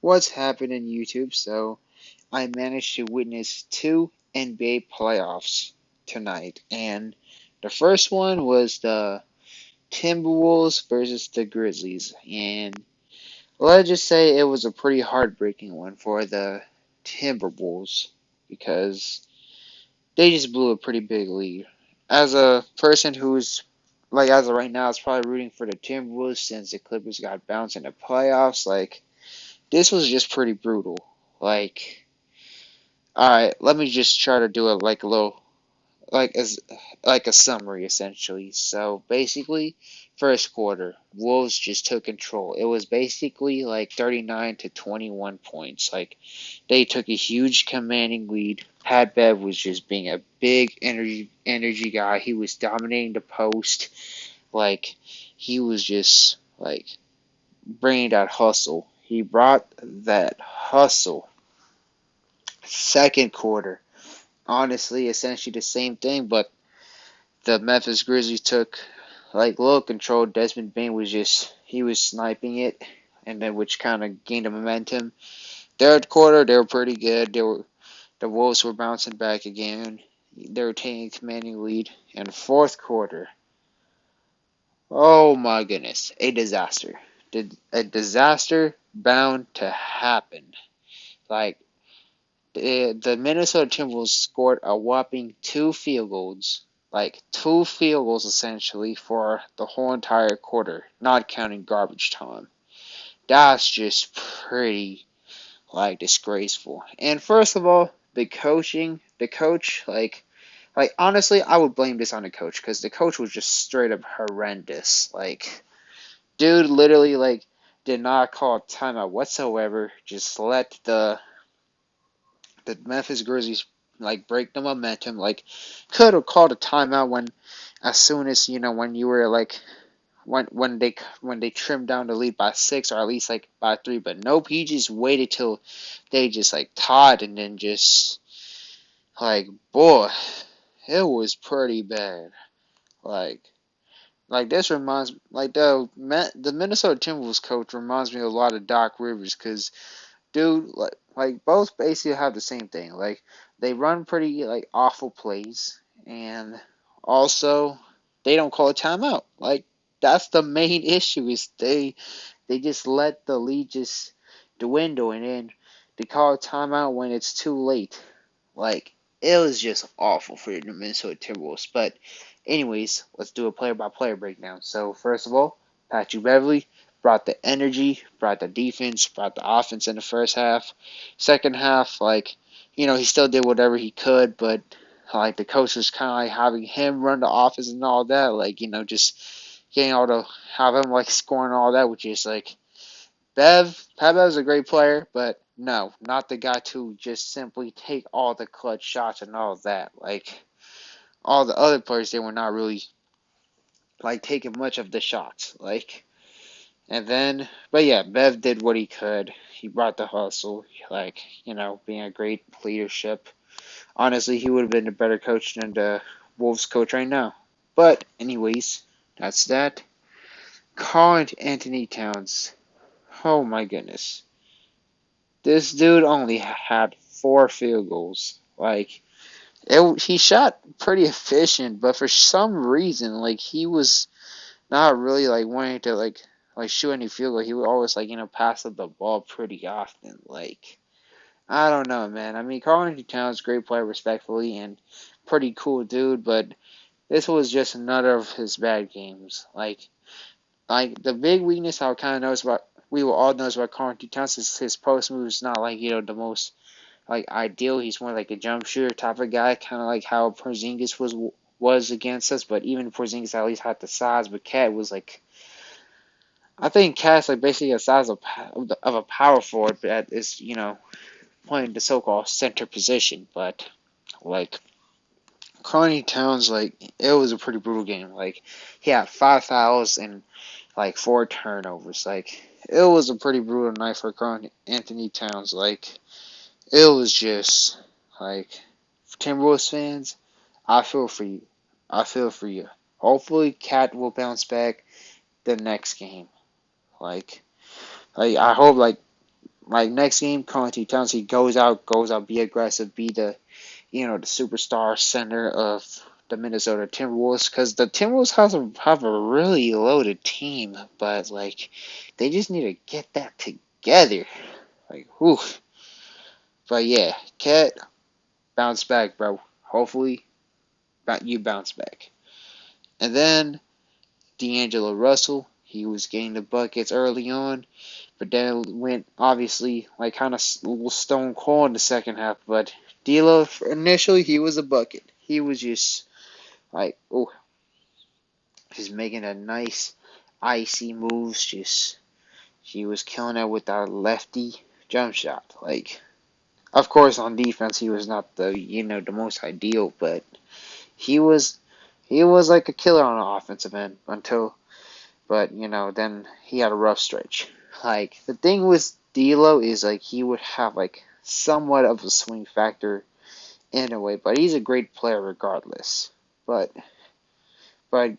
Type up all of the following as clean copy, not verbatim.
what's happening YouTube. So I managed to witness two NBA playoffs tonight, and the first one was the Timberwolves versus the Grizzlies, and let's just say it was a pretty heartbreaking one for the Timberwolves because they just blew a pretty big lead. As a person who's as of right now, is probably rooting for the Timberwolves since the Clippers got bounced in the playoffs. This was just pretty brutal. Like, all right, let me just try to do it like a little, as like a summary essentially. So basically, first quarter, Wolves just took control. It was basically like 39 to 21 points. Like they took a huge commanding lead. Pat Bev was just being a big energy guy. He was dominating the post. Like he was just like bringing that hustle. He brought that hustle. Second quarter, honestly, essentially the same thing, but the Memphis Grizzlies took little control. Desmond Bain was just he was sniping it, and then which kind of gained a momentum. Third quarter, they were pretty good. The Wolves were bouncing back again. They were taking a commanding lead. And fourth quarter, oh my goodness, a disaster. A disaster bound to happen. Like the Minnesota Timberwolves scored a whopping two field goals, like two field goals essentially for the whole entire quarter, not counting garbage time. That's just pretty disgraceful. And first of all, the coach, honestly, I would blame this on the coach because the coach was just straight up horrendous. Dude, literally did not call a timeout whatsoever. Just let the Memphis Grizzlies break the momentum. Could have called a timeout when, as soon as when you were when they trimmed down the lead by six or at least by three. But nope, he just waited till they just tied and then just boy, it was pretty bad. Like this reminds the Minnesota Timberwolves coach reminds me a lot of Doc Rivers because dude, both basically have the same thing. They run pretty awful plays, and also they don't call a timeout. That's the main issue is they just let the lead just dwindle, and then they call a timeout when it's too late. Like it was just awful for the Minnesota Timberwolves. But anyways, let's do a player by player breakdown. So first of all, Patrick Beverly brought the energy, brought the defense, brought the offense in the first half. Second half, he still did whatever he could, but the coach was kind of having him run the offense and all that, just getting all to have him scoring all that, which is Pat Bev's a great player, but no, not the guy to just simply take all the clutch shots and all that. All the other players, they were not really taking much of the shots. And then, but yeah, Bev did what he could. He brought the hustle, being a great leadership. Honestly, he would have been a better coach than the Wolves coach right now. But, anyways, that's that. Karl Anthony Towns. Oh my goodness. This dude only had four field goals. He shot pretty efficient, but for some reason, he was not really wanting to shoot any field goal. He would always pass up the ball pretty often. I don't know, man. I mean, Karl Anthony Towns, great player, respectfully, and pretty cool dude, but this was just another of his bad games. The big weakness I kind of notice about we will all notice about Karl Anthony Towns is his post move is not the most ideal. He's more like a jump shooter type of guy, kind of like how Porzingis was against us. But even Porzingis at least had the size, but Cat was I think Cat's basically the size of a power forward that is playing the so-called center position. But like Carney Towns, it was a pretty brutal game. He had 5 fouls and four turnovers. It was a pretty brutal night for Carl Anthony Towns. It was just Timberwolves fans. I feel for you. I feel for you. Hopefully, Cat will bounce back the next game. Like I hope like next game, Conti Towns, he goes out, be aggressive, be the the superstar center of the Minnesota Timberwolves, because the Timberwolves have a really loaded team, but like they just need to get that together. Like, whew. But yeah, Cat, bounce back, bro. Hopefully, you bounce back. And then D'Angelo Russell, he was getting the buckets early on, but then it went obviously like kind of stone cold in the second half. But D'Lo initially he was a bucket. He was just like just making a nice icy moves. Just he was killing it with that lefty jump shot. Like, of course on defense he was not the most ideal, but he was he was like a killer on the offensive end until. But then he had a rough stretch. Like the thing with D'Lo is like he would have like somewhat of a swing factor in a way, but he's a great player regardless. But but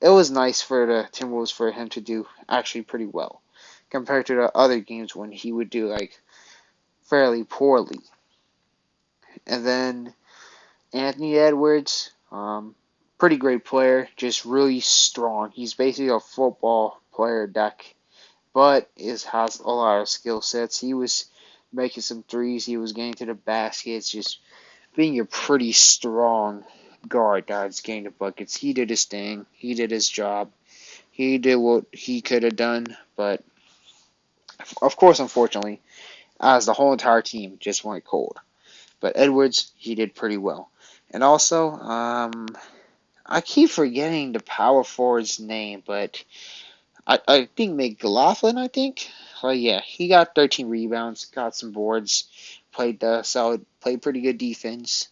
it was nice for the Timberwolves for him to do actually pretty well compared to the other games when he would do like fairly poorly. And then Anthony Edwards, pretty great player, just really strong. He's basically a football player that but has a lot of skill sets. He was making some threes. He was getting to the baskets, just being a pretty strong guard that's getting the buckets. He did his thing. He did his job. He did what he could have done, but of course, unfortunately, as the whole entire team just went cold. But Edwards, he did pretty well. And also, I keep forgetting the power forward's name, but I think McLaughlin, I think. Yeah, he got 13 rebounds, got some boards, played pretty good defense,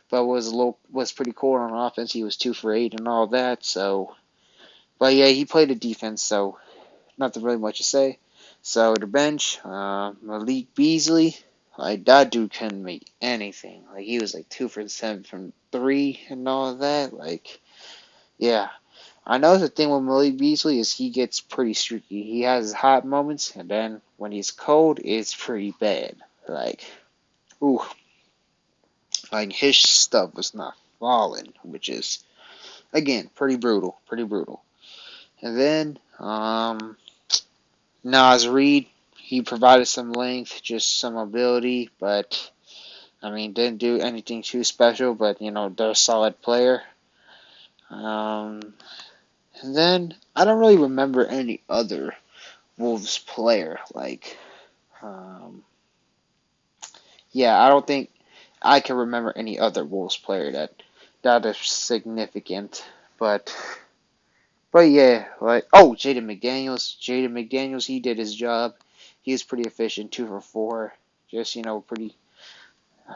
but was pretty cool on offense. He was 2 for 8 and all that. So, but yeah, he played the defense, so nothing really much to say. So the bench, Malik Beasley, like that dude couldn't make anything. Like he was like 2 for 7 from three and all of that. Like, yeah. I know the thing with Malik Beasley is he gets pretty streaky. He has his hot moments, and then when he's cold, it's pretty bad. Like, ooh, like his stuff was not falling, which is again pretty brutal, pretty brutal. And then Nas Reed, he provided some length, just some ability, but I mean didn't do anything too special. But they're a solid player. Um, and then I don't really remember any other Wolves player. Like, um, yeah, I don't think I can remember any other Wolves player that is significant. But yeah, like Jaden McDaniels, he did his job. He was pretty efficient, 2 for 4. Just pretty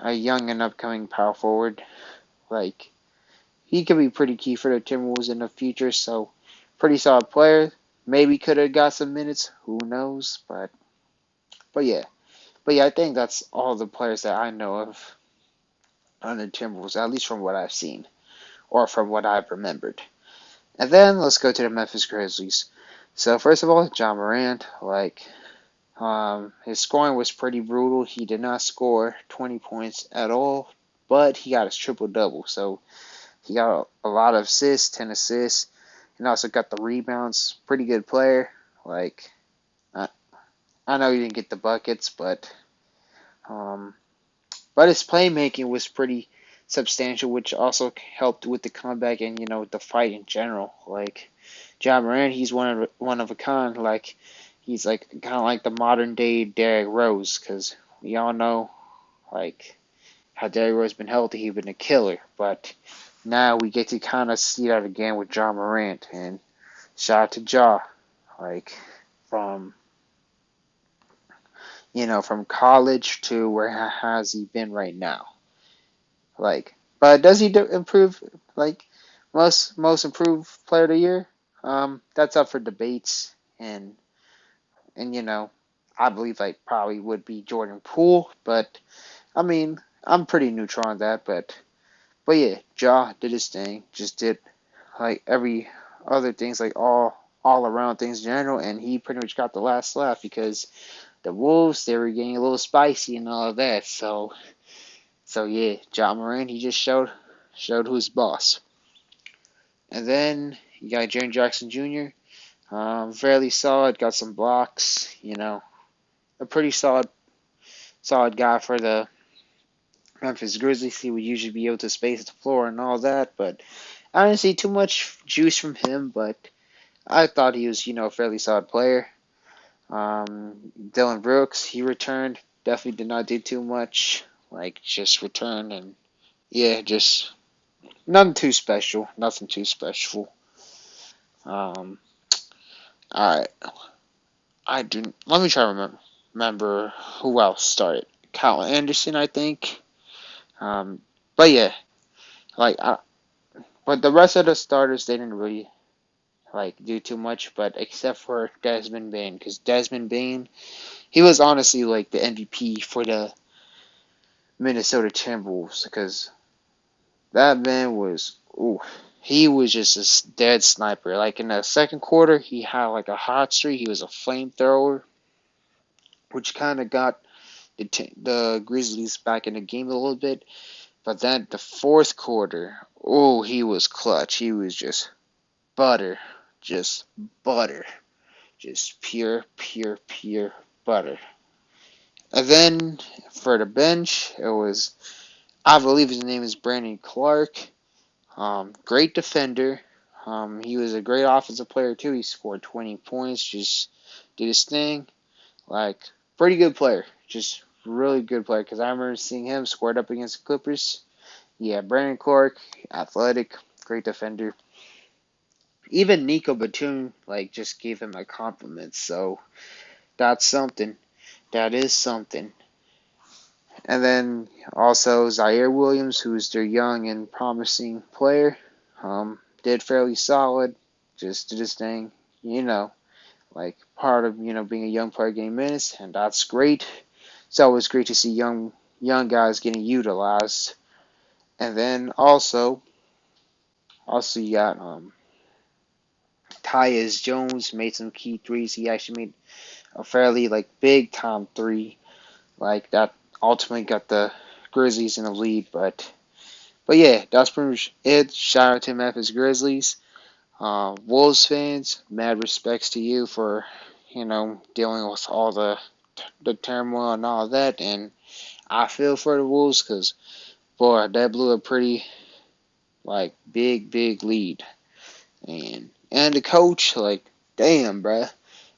a young and upcoming power forward. Like he could be pretty key for the Timberwolves in the future. So pretty solid player. Maybe could have got some minutes. Who knows? But yeah. But yeah, I think that's all the players that I know of on the Timberwolves, at least from what I've seen or from what I've remembered. And then let's go to the Memphis Grizzlies. So first of all, John Morant, his scoring was pretty brutal. He did not score 20 points at all, but he got his triple double. So he got a lot of assists, 10 assists, and also got the rebounds. Pretty good player. Like I, I know he didn't get the buckets, um, but his playmaking was pretty substantial, which also helped with the comeback and the fight in general. Like John Morant, he's one of a kind. Like he's like kind of like the modern day Derrick Rose, because we all know like how Derrick Rose been healthy, he's been a killer. But now we get to kind of see that again with John Morant, and shout out to Ja, like from from college to where has he been right now. Like, but does he improve? Like, most improved player of the year? That's up for debates, and I believe like probably would be Jordan Poole, but I mean I'm pretty neutral on that, but yeah, Ja did his thing, just did like every other things like all around things in general, and he pretty much got the last laugh because the Wolves, they were getting a little spicy and all of that. So yeah, John Morant, he just showed who's boss. And then you got Jaren Jackson Jr. Fairly solid, got some blocks. A pretty solid guy for the Memphis Grizzlies. He would usually be able to space the floor and all that, but I didn't see too much juice from him. But I thought he was, a fairly solid player. Dylan Brooks, he returned. Definitely did not do too much. Like, just returned and, yeah, just nothing too special. Nothing too special. Um, alright. Let me try to remember who else started. Kyle Anderson, I think. But yeah, like, but the rest of the starters, they didn't really, do too much, but except for Desmond Bane, because Desmond Bane, he was honestly, the MVP for the Minnesota Timberwolves, because that man he was just a dead sniper. Like, in the second quarter, he had, a hot streak. He was a flamethrower, which kind of got the Grizzlies back in the game a little bit. But then the fourth quarter, he was clutch. He was just butter. Just butter. Just pure butter. And then for the bench, it was, I believe his name is Brandon Clarke. Great defender. He was a great offensive player too. He scored 20 points. Just did his thing. Like, pretty good player. Just really good player. Because I remember seeing him squared up against the Clippers. Yeah, Brandon Clarke, athletic, great defender. Even Nico Batum, just gave him a compliment. So that's something. That is something. And then also Zaire Williams, who's their young and promising player, did fairly solid. Just did his thing, part of being a young player getting minutes, and that's great. It's always great to see young guys getting utilized. And then also you got Tyus Jones made some key threes. He actually made a fairly big time three, that ultimately got the Grizzlies in the lead. But yeah, that's pretty much it. Shout out to Memphis Grizzlies. Wolves fans, mad respects to you for dealing with all the turmoil and all that. And I feel for the Wolves because boy, that blew a pretty big lead. And the coach, damn, bruh.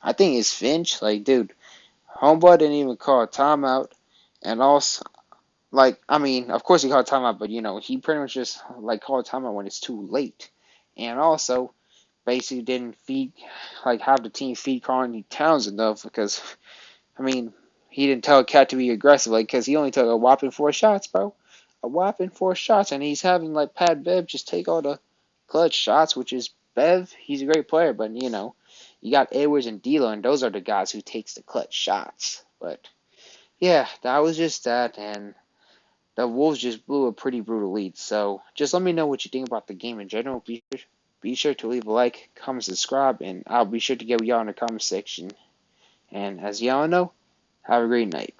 I think it's Finch. Dude, homeboy didn't even call a timeout. And also, I mean, of course he called a timeout, but, he pretty much just, called a timeout when it's too late. And also, basically didn't have the team feed Karl-Anthony Towns enough because, I mean, he didn't tell Cat to be aggressive, because he only took a whopping 4 shots, bro. A whopping 4 shots, and he's having, Pat Bev just take all the clutch shots, which is Bev. He's a great player, but, you got Edwards and D'Lo, and those are the guys who takes the clutch shots. But, yeah, that was just that, and the Wolves just blew a pretty brutal lead. So, just let me know what you think about the game in general. Be sure to leave a like, comment, subscribe, and I'll be sure to get with y'all in the comment section. And as y'all know, have a great night.